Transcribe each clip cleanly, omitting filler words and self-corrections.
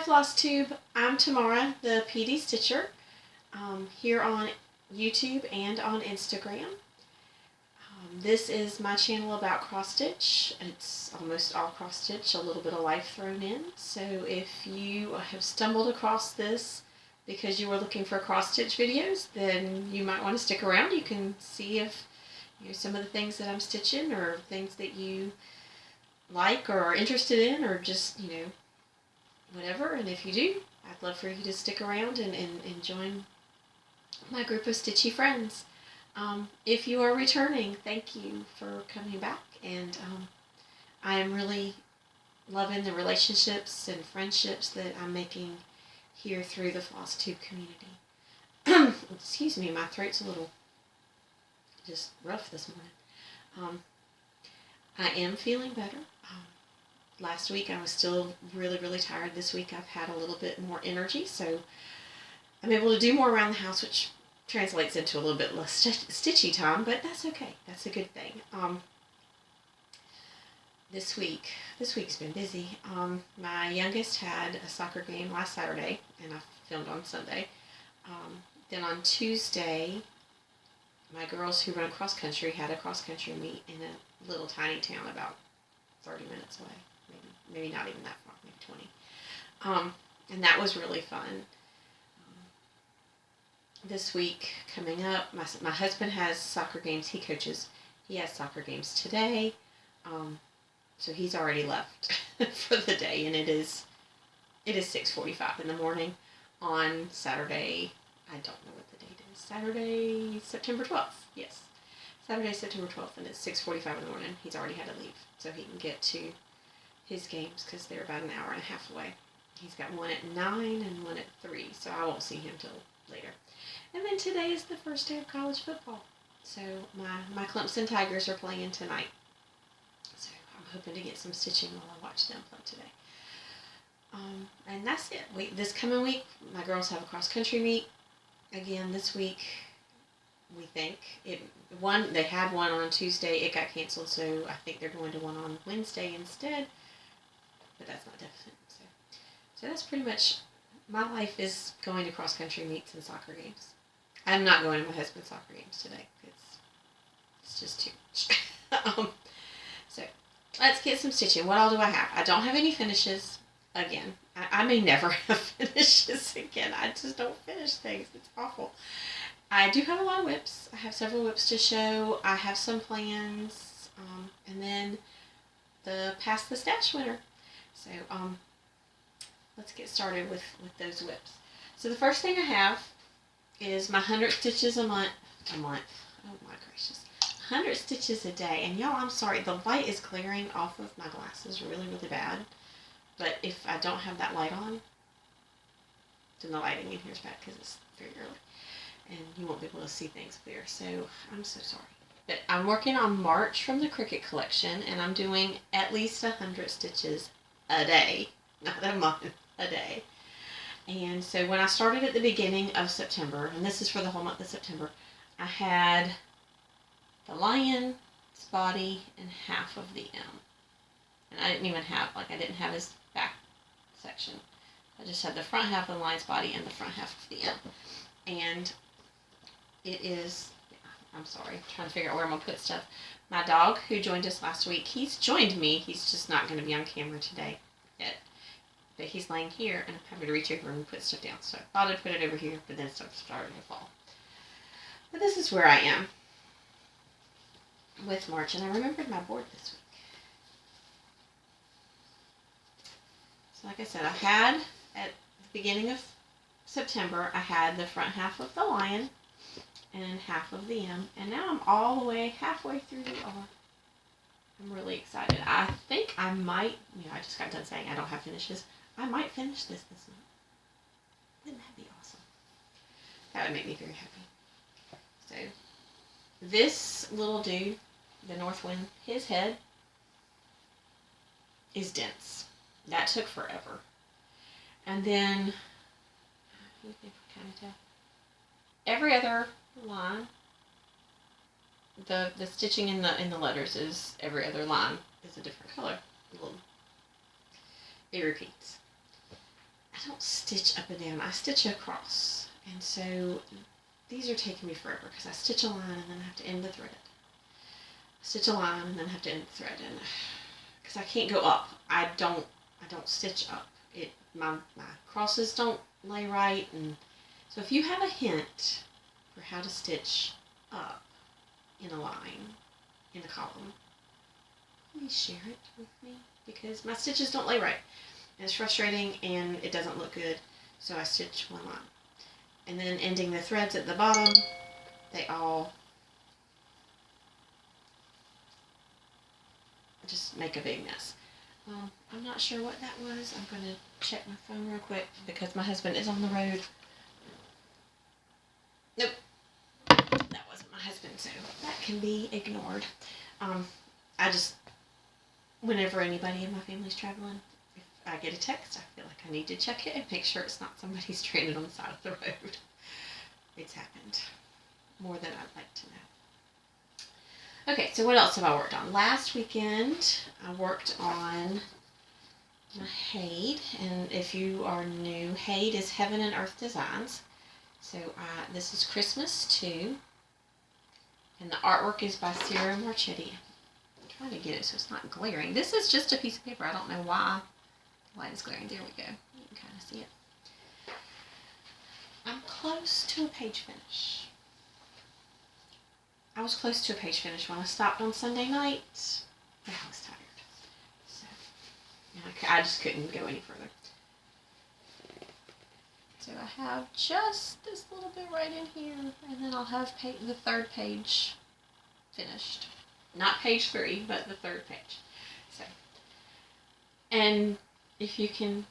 Flosstube. I'm Tamara, the PD Stitcher, here on YouTube and on Instagram. This is my channel about cross stitch. It's almost all cross stitch, a little bit of life thrown in. So if you have stumbled across this because you were looking for cross stitch videos, then you might want to stick around. You can see if some of the things that I'm stitching or things that you like or are interested in, or just whatever. And if you do, I'd love for you to stick around and join my group of stitchy friends. If you are returning, thank you for coming back, and I am really loving the relationships and friendships that I'm making here through the Flosstube community. Excuse me, my throat's a little just rough this morning. I am feeling better. Last week I was still really tired. This week I've had a little bit more energy, so I'm able to do more around the house, which translates into a little bit less stitchy time, but that's okay. That's a good thing. This week's been busy. My youngest had a soccer game last Saturday, and I filmed on Sunday. Then on Tuesday, my girls who run cross country had a cross country meet in a little tiny town about 30 minutes away. Maybe not even that far, maybe 20. And that was really fun. This week coming up, my husband has soccer games. He coaches. He has soccer games today. So he's already left for the day, and it is 6:45 in the morning on Saturday. I don't know what the date is. Saturday, September 12th. Yes. Saturday, September 12th, and it's 6:45 in the morning. He's already had to leave so he can get to his games because they're about an hour and a half away. He's got one at 9 and one at 3, so I won't see him till later. And then today is the first day of college football. So my Clemson Tigers are playing tonight. So I'm hoping to get some stitching while I watch them play today. And that's it. This coming week, my girls have a cross-country meet. Again, this week, we think. They had one on Tuesday. It got canceled, so I think they're going to one on Wednesday instead. But that's not definite. So that's pretty much, my life is going to cross-country meets and soccer games. I'm not going to my husband's soccer games today. It's just too much. So let's get some stitching. What all do I have? I don't have any finishes. Again, I may never have finishes again. I just don't finish things. It's awful. I do have a lot of whips. I have several whips to show. I have some plans. And then the Past the Stash winner. So let's get started with those whips. So the first thing I have is my 100 stitches a month. Oh my gracious. 100 stitches a day. And y'all, I'm sorry, the light is glaring off of my glasses really bad. But if I don't have that light on, then the lighting in here is bad because it's very early. And you won't be able to see things clear. So I'm so sorry. But I'm working on March from the Cricket collection, and I'm doing at least 100 stitches a day. Not a month, a day. And so when I started at the beginning of September, and this is for the whole month of September, I had the lion's body and half of the M. And I didn't even have, I didn't have his back section. I just had the front half of the lion's body and the front half of the M. And it is, I'm sorry, trying to figure out where I'm going to put stuff. My dog, who joined us last week, he's joined me. He's just not going to be on camera today yet. But he's laying here, and I'm having to reach over and put stuff down. So I thought I'd put it over here, but then stuff started to fall. But this is where I am with March, and I remembered my board this week. So like I said, I had, at the beginning of September, I had the front half of the lion and half of the M, and now I'm all the way halfway through the R. I'm really excited. I think I might, I just got done saying I don't have finishes. I might finish this month. Wouldn't that be awesome? That would make me very happy. So, this little dude, the Northwind, his head is dense. That took forever. And then, you can kind of tell, every other line, the stitching in the letters is every other line is a different color. It repeats. I don't stitch up and down. I stitch across. And so these are taking me forever because I stitch a line and then I have to end the thread. Stitch a line and then have to end the thread. And because I can't go up. I don't stitch up. My crosses don't lay right. And so if you have a hint for how to stitch up in a line, in a column, please share it with me because my stitches don't lay right. And it's frustrating and it doesn't look good. So I stitch one line. And then ending the threads at the bottom, they all just make a big mess. I'm not sure what that was. I'm going to check my phone real quick because my husband is on the road. Nope. That wasn't my husband, so that can be ignored. Whenever anybody in my family's traveling, if I get a text, I feel like I need to check it and make sure it's not somebody stranded on the side of the road. It's happened more than I'd like to know. Okay, so what else have I worked on? Last weekend, I worked on my HAED, and if you are new, HAED is Heaven and Earth Designs. So this is Christmas 2, and the artwork is by Ciro Marchetti. I'm trying to get it so it's not glaring. This is just a piece of paper. I don't know why the light is glaring. There we go. You can kind of see it. I'm close to a page finish. I was close to a page finish when I stopped on Sunday night, but I was tired. So I just couldn't go any further. So I have just this little bit right in here, and then I'll have the third page finished. Not page 3, but the third page. So, and if you can,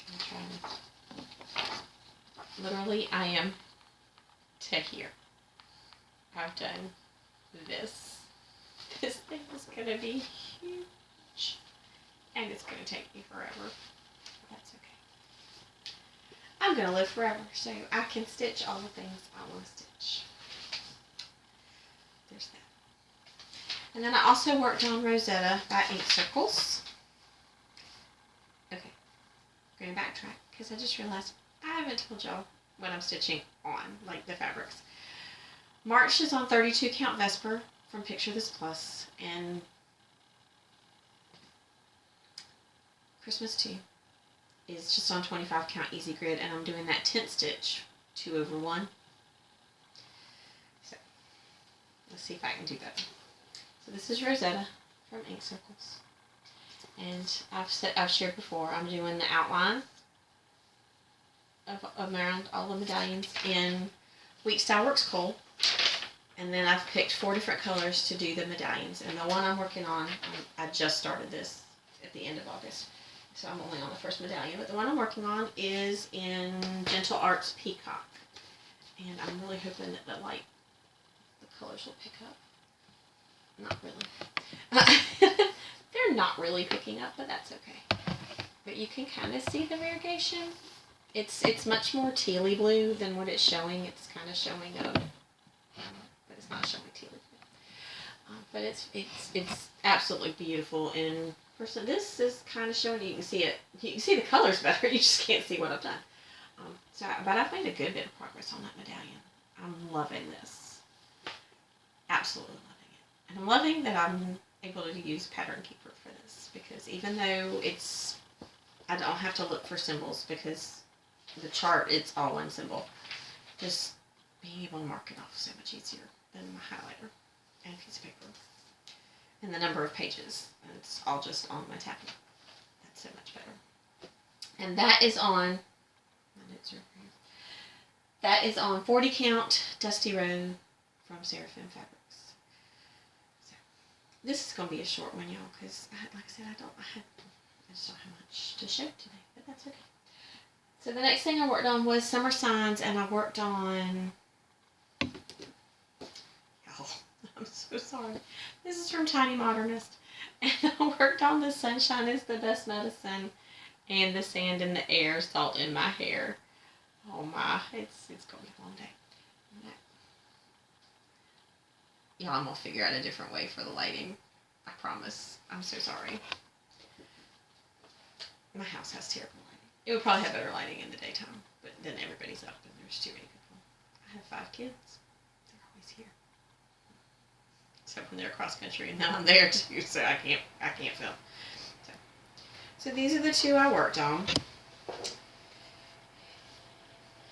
I'm trying to, literally I am to here. I've done this. This thing is going to be huge. And it's going to take me forever. That's okay. I'm going to live forever, so I can stitch all the things I want to stitch. There's that. And then I also worked on Rosetta by Ink Circles. Okay. I'm going to backtrack because I just realized I haven't told y'all what I'm stitching on, like the fabrics. March is on 32 count Vesper from Picture This Plus, and Christmas 2 is just on 25 count Easy Grid, and I'm doing that tent stitch 2/1. So let's see if I can do that. So this is Rosetta from Ink Circles, and I've shared before. I'm doing the outline of around all the medallions in Week Style Works Coal, and then I've picked 4 different colors to do the medallions. And the one I'm working on, I just started this at the end of August. So I'm only on the first medallion, but the one I'm working on is in Gentle Arts Peacock. And I'm really hoping that the colors will pick up. Not really. They're not really picking up, but that's okay. But you can kind of see the variegation. It's much more tealy blue than what it's showing. It's kind of showing but it's not showing tealy blue. But it's absolutely beautiful in person. This is kind of showing you can see it. You can see the colors better. You just can't see what I've done. But I've made a good bit of progress on that medallion. I'm loving this. Absolutely loving it. And I'm loving that I'm able to use Pattern Keeper for this, because even though I don't have to look for symbols because the chart, it's all one symbol. Just being able to mark it off so much easier than my highlighter and a piece of paper. And the number of pages. And it's all just on my tablet. That's so much better. And that is on, my notes are here. That is on 40 count Dusty Road from Seraphim Fabrics. So this is going to be a short one, y'all, because like I said, I just don't have much to show today, but that's okay. So the next thing I worked on was Summer Signs, and I worked on, I'm so sorry. This is from Tiny Modernist. And I worked on The Sunshine is the Best Medicine and The Sand in the Air, Salt in My Hair. Oh my, it's going to be a long day. Y'all, I'm going to figure out a different way for the lighting. I promise. I'm so sorry. My house has terrible lighting. It would probably have better lighting in the daytime, but then everybody's up and there's too many people. I have 5 kids. They're always here. Except when they're cross country, and now I'm there too, so I can't film. So these are the 2 I worked on.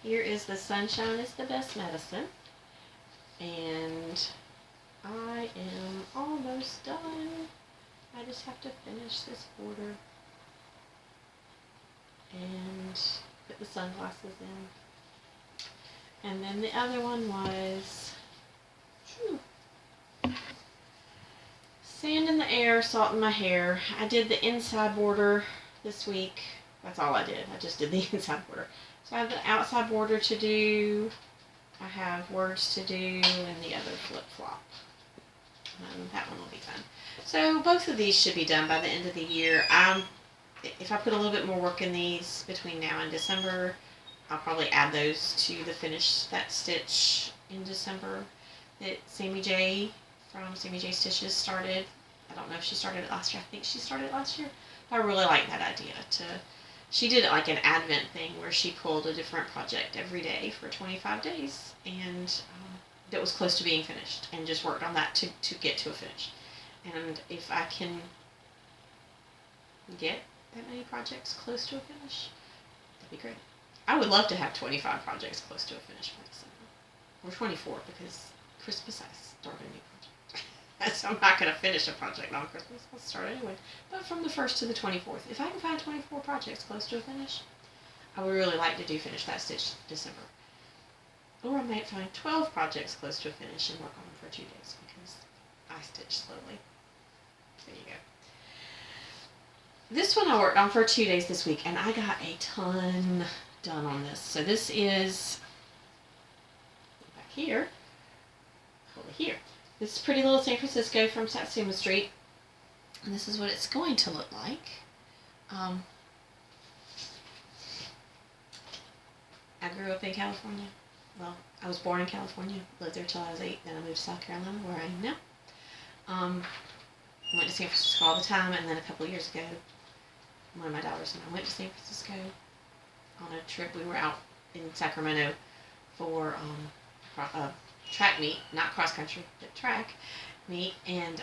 Here is the Sunshine is the Best Medicine. And I am almost done. I just have to finish this border and put the sunglasses in. And then the other one was sand in the air, salt in my hair. I did the inside border this week. That's all I did. I just did the inside border. So I have the outside border to do. I have words to do and the other flip-flop. That one will be done. So both of these should be done by the end of the year. If I put a little bit more work in these between now and December, I'll probably add those to the finish that stitch in December that Sammy J from Sammy J Stitches started. I don't know if she started it last year. I think she started it last year. But I really like that idea. She did it like an Advent thing where she pulled a different project every day for 25 days. And that was close to being finished, and just worked on that to get to a finish. And if I can get that many projects close to a finish, that'd be great. I would love to have 25 projects close to a finish by December. Or 24, because Christmas I start a new project. So I'm not going to finish a project on Christmas. I'll start anyway. But from the 1st to the 24th, if I can find 24 projects close to a finish, I would really like to finish that stitch December. Or I might find 12 projects close to a finish and work on them for 2 days, because I stitch slowly. There you go. This one I worked on for 2 days this week, and I got a ton done on this. So this is back here, over here. This is Pretty Little San Francisco from Satsuma Street, and this is what it's going to look like. I grew up in California. Well, I was born in California, lived there till I was 8, then I moved to South Carolina, where I am now. Went to San Francisco all the time, and then a couple of years ago, one of my daughters and I went to San Francisco on a trip. We were out in Sacramento for a track meet, not cross country, but track meet, and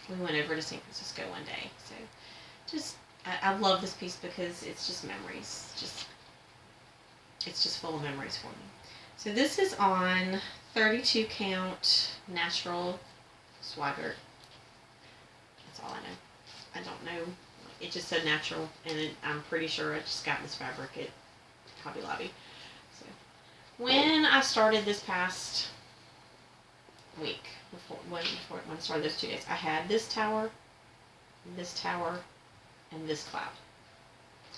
we went over to San Francisco one day. So I love this piece because it's just memories. It's just full of memories for me. So this is on 32 count natural Zweigart. That's all I know. I don't know. It just said natural, and I'm pretty sure I just got this fabric at Hobby Lobby. So when I started this past week, when I started those 2 days, I had this tower, and this cloud,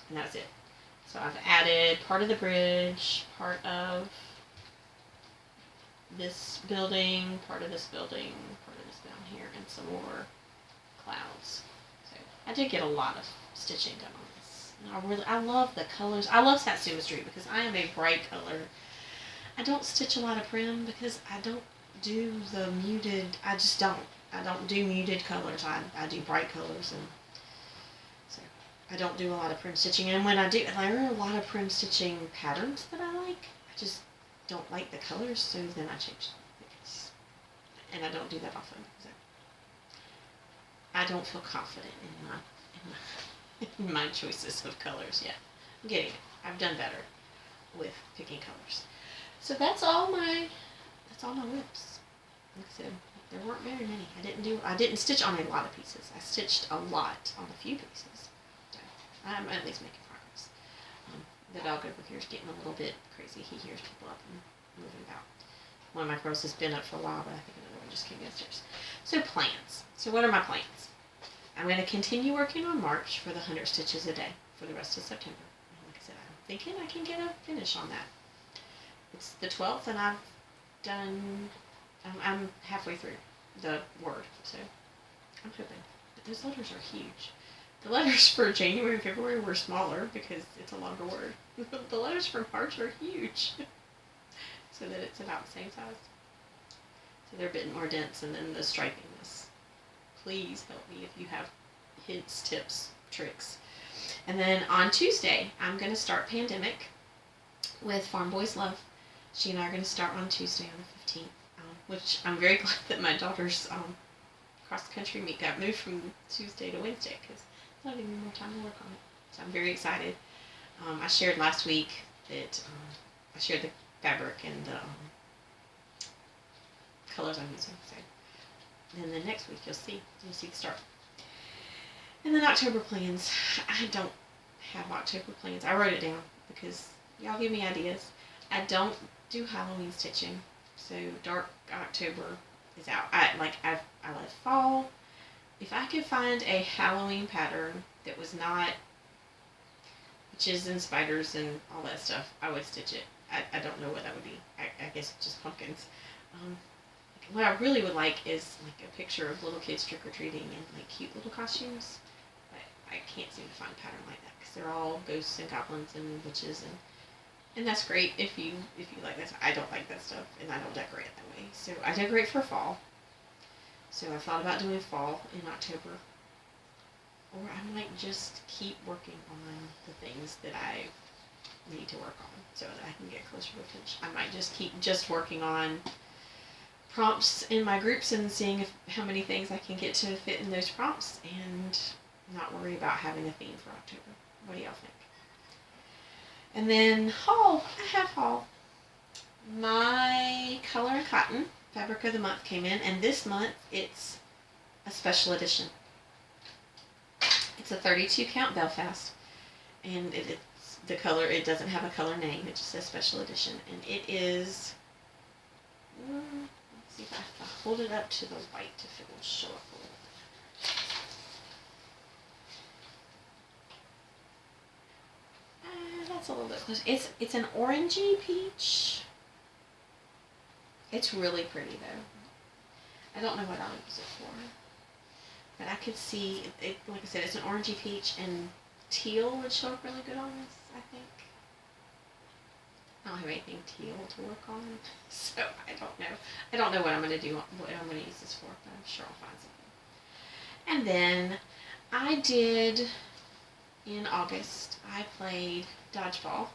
and that's it. So I've added part of the bridge, part of this building, part of this building, part of this down here, and some more clouds. So I did get a lot of stitching done on this. And I love the colors. I love Satsuma Street because I am a bright color. I don't stitch a lot of prim because I don't do the muted. I just don't. I don't do muted colors. I do bright colors, and so I don't do a lot of prim stitching. And when I do, there are a lot of prim stitching patterns that I like. I just don't like the colors, so then I change them. And I don't do that often. So I don't feel confident in my choices of colors yet. I'm getting it. I've done better with picking colors. So that's all my whips. Like I said, there weren't very many. I didn't stitch on a lot of pieces. I stitched a lot on a few pieces. So I'm at least making progress. The dog over here is getting a little bit crazy. He hears people up and moving about. One of my girls has been up for a while, but I think another one just came downstairs. So plans. So what are my plans? I'm going to continue working on March for the 100 stitches a day for the rest of September. And like I said, I'm thinking I can get a finish on that. It's the 12th, and I've done, I'm halfway through the word, so I'm hoping. But those letters are huge. The letters for January and February were smaller because it's a longer word. The letters for March are huge, so that it's about the same size. So they're a bit more dense, and then the stripiness. Please help me if you have hints, tips, tricks. And then on Tuesday, I'm going to start Pandemic with Farm Boys Love. She and I are going to start on Tuesday on the 15th, which I'm very glad that my daughter's cross-country meet got moved from Tuesday to Wednesday because it's not even more time to work on it. So I'm very excited. I shared last week that I shared the fabric and the colors I'm using. So, and then next week you'll see the start. And then October plans. I don't have October plans. I wrote it down because y'all give me ideas. I don't do Halloween stitching, so dark October is out. I love fall. If I could find a Halloween pattern that was not witches and spiders and all that stuff, I would stitch it. I don't know what that would be. I guess just pumpkins. What I really would like is like a picture of little kids trick-or-treating in like cute little costumes. But I can't seem to find a pattern like that because they're all ghosts and goblins and witches, and that's great if you like that. I don't like that stuff, and I don't decorate that way. So I decorate for fall. So I thought about doing fall in October, or I might just keep working on the things that I need to work on so that I can get closer to finish. I might just keep working on prompts in my groups and seeing how many things I can get to fit in those prompts and not worry about having a theme for October. What do y'all think? And then haul. I have haul. My Color and Cotton Fabric of the Month came in, and this month it's a special edition. It's a 32 count Belfast, and it's the color. It doesn't have a color name. It just says special edition, and it is. Let's see if I hold it up to the white if it will show up a little bit. That's a little bit close. It's an orangey peach. It's really pretty though. I don't know what I'll use it for, but I could see it. Like I said, it's an orangey peach, and teal would show up really good on this, I think. I don't have anything teal to work on, so I don't know. I don't know what I'm going to do, what I'm going to use this for, but I'm sure I'll find something. And then I did, in August, I played dodgeball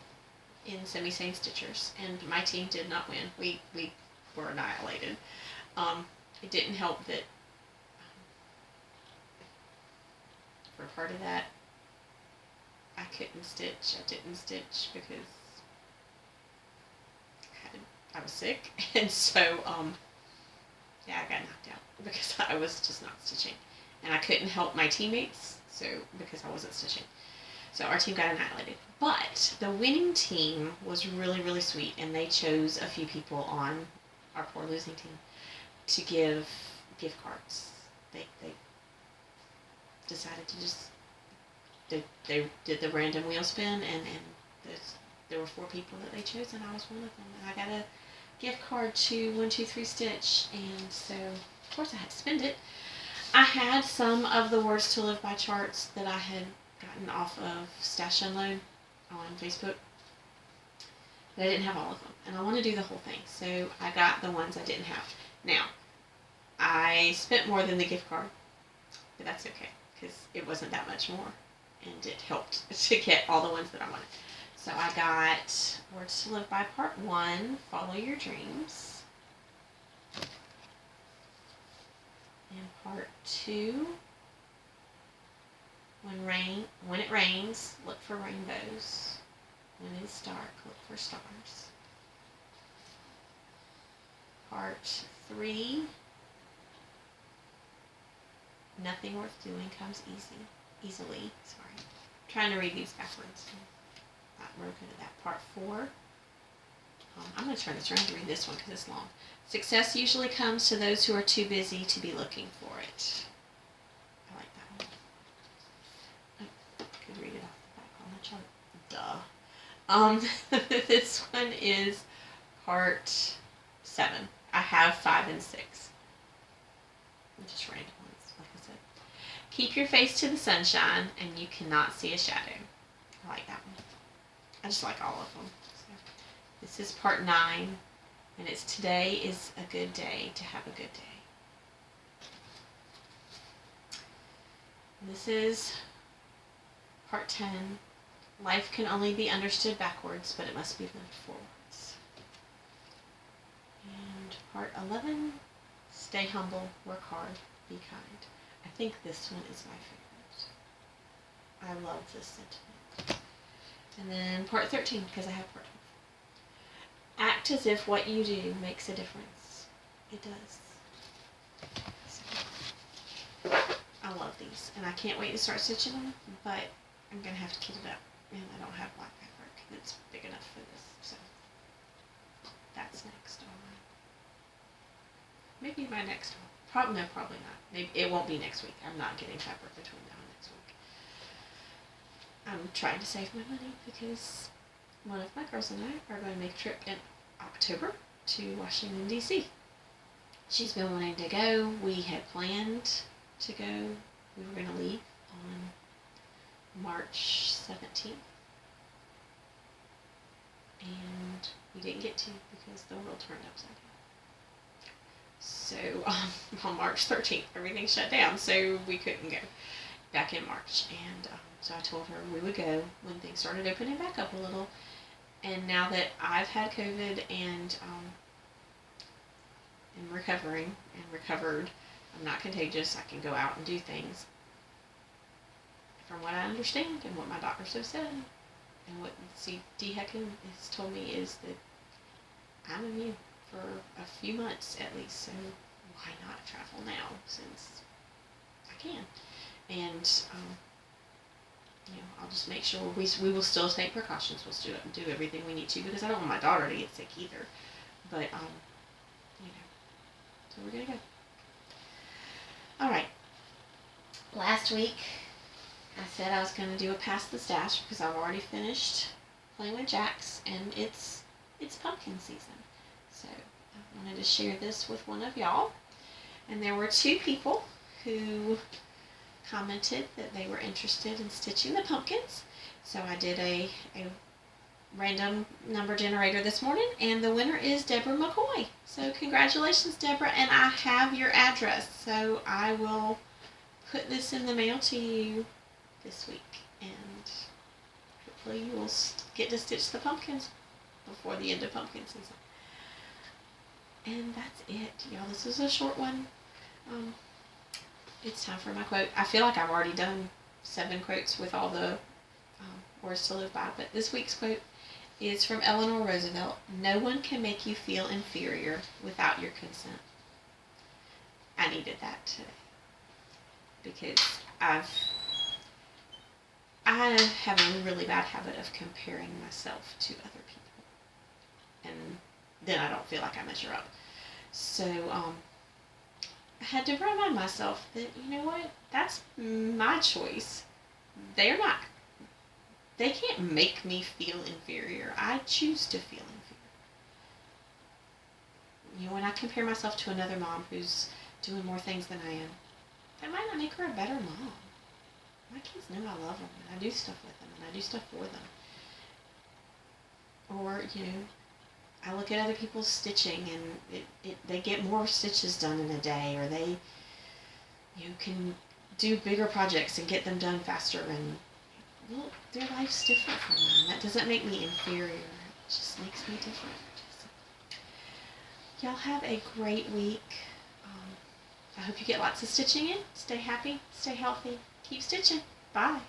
in Semi-Sane Stitchers, and my team did not win. We were annihilated. It didn't help that for part of that, I couldn't stitch. I didn't stitch because I was sick, and so, yeah, I got knocked out because I was just not stitching, and I couldn't help my teammates, so, because I wasn't stitching, so our team got annihilated. But the winning team was really, really sweet, and they chose a few people on our poor losing team to give gift cards. They decided to just, they did the random wheel spin, and there were 4 people that they chose, and I was one of them. And I got a gift card to 123 Stitch, and so of course I had to spend it. I had some of the Words to Live By charts that I had gotten off of Stash Unload on Facebook, but I didn't have all of them, and I want to do the whole thing, so I got the ones I didn't have. Now, I spent more than the gift card, but that's okay, because it wasn't that much more, and it helped to get all the ones that I wanted. So I got Words to Live By Part 1, Follow Your Dreams. And Part 2, When it Rains, Look for Rainbows. When it's dark, look for stars. Part 3, Nothing Worth Doing Comes Easily. Sorry. I'm trying to read these backwards. Not real good at that. Part 4. I'm going to turn this around to read this one because it's long. Success usually comes to those who are too busy to be looking for it. I like that one. I could read it off the back on the chart. Duh. This one is Part 7. I have 5 and 6. Just random ones, like I said. Keep your face to the sunshine and you cannot see a shadow. I like that one. I just like all of them. So, this is Part 9, and it's Today is a Good Day to Have a Good Day. This is Part 10, life can only be understood backwards, but it must be lived forwards. And part 11, stay humble, work hard, be kind. I think this one is my favorite. I love this sentiment. And then part 13, because I have part 12. Act as if what you do makes a difference. It does. So, I love these, and I can't wait to start stitching them, but I'm going to have to kit it up, and I don't have black fabric that's big enough for this, so that's next on maybe my next one. Probably not. Maybe it won't be next week. I'm not getting fabric between now and next week. I'm trying to save my money because one of my girls and I are going to make a trip in October to Washington, D.C. She's been wanting to go. We had planned to go. We were going to leave on March 17th. And we didn't get to because the world turned upside down. So on March 13th, everything shut down, so we couldn't go back in March. And so I told her we would go when things started opening back up a little. And now that I've had COVID and am recovering and recovered, I'm not contagious, I can go out and do things. From what I understand and what my doctors have said, and what C.D. Hecken has told me, is that I'm immune for a few months at least, so why not travel now since I can? And I'll just make sure we will still take precautions. We'll still do everything we need to, because I don't want my daughter to get sick either. But so we're gonna go. All right. Last week I said I was gonna do a pass the stash because I've already finished playing with jacks, and it's pumpkin season. So I wanted to share this with one of y'all. And there were 2 people who commented that they were interested in stitching the pumpkins. So I did a random number generator this morning, and the winner is Deborah McCoy. So congratulations, Deborah, and I have your address. So I will put this in the mail to you this week, and hopefully you will get to stitch the pumpkins before the end of pumpkin season. And that's it, y'all. This was a short one. It's time for my quote. I feel like I've already done 7 quotes with all the words to live by, but this week's quote is from Eleanor Roosevelt. No one can make you feel inferior without your consent. I needed that today, because I have a really bad habit of comparing myself to other people, and then I don't feel like I measure up. So I had to remind myself that, you know what, that's my choice. They can't make me feel inferior. I choose to feel inferior. When I compare myself to another mom who's doing more things than I am, that might not make her a better mom. My kids know I love them, and I do stuff with them, and I do stuff for them. Or, I look at other people's stitching, and they get more stitches done in a day, or they can do bigger projects and get them done faster, and their life's different from mine. That doesn't make me inferior. It just makes me different. So, y'all have a great week. I hope you get lots of stitching in. Stay happy, stay healthy, keep stitching. Bye.